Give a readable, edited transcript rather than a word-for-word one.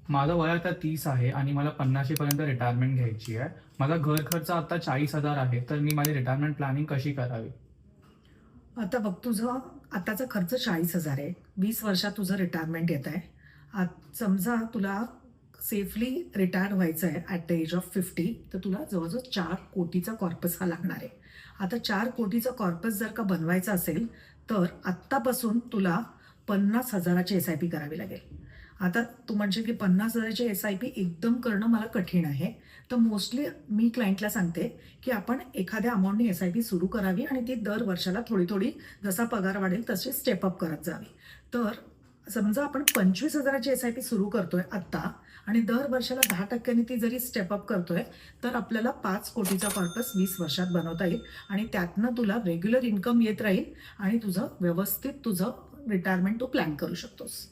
माझं वय आता 30 आहे आणि मला 50 पर्यंत रिटायरमेंट घ्यायची आहे. माझा घर खर्च आता 40,000 आहे. तर मी माझी रिटायरमेंट प्लॅनिंग कशी करावी? आता बघ तुझं आताचा खर्च 40,000 आहे. 20 वर्षात तुझं रिटायरमेंट येत आहे. समजा तुला सेफली रिटायर व्हायचं आहे ॲट द एज ऑफ 50, तर तुला जवळजवळ 4 कोटीचा कॉर्पस हा लागणार आहे. आता 4 कोटीचा कॉर्पस जर का बनवायचा असेल, तर आत्तापासून तुला 50,000ची एस-आय-पी करावी लागेल. आता तू म्हणशील की 50,000ची एस-आय-पी एकदम करणं मला कठीण आहे. तर मोस्टली मी क्लायंटला सांगते, की आपण एखाद्या अमाउंटनी एस-आय-पी सुरू करावी आणि ती दर वर्षाला थोडी-थोडी जसा पगार वाढेल तशी स्टेप अप करत जावी. तर समजा आपण 25,000ची एस-आय-पी सुरू करतोय आत्ता आणि दर वर्षाला 10% ती जरी स्टेप अप करतोय, तर आपल्याला 5 कोटीचा कॉर्पस 20 वर्षात बनवता येईल आणि त्यातनं तुला रेग्युलर इन्कम येत राहील आणि तुझं व्यवस्थित तुझं रिटायरमेंट तू प्लॅन करू शकतोस.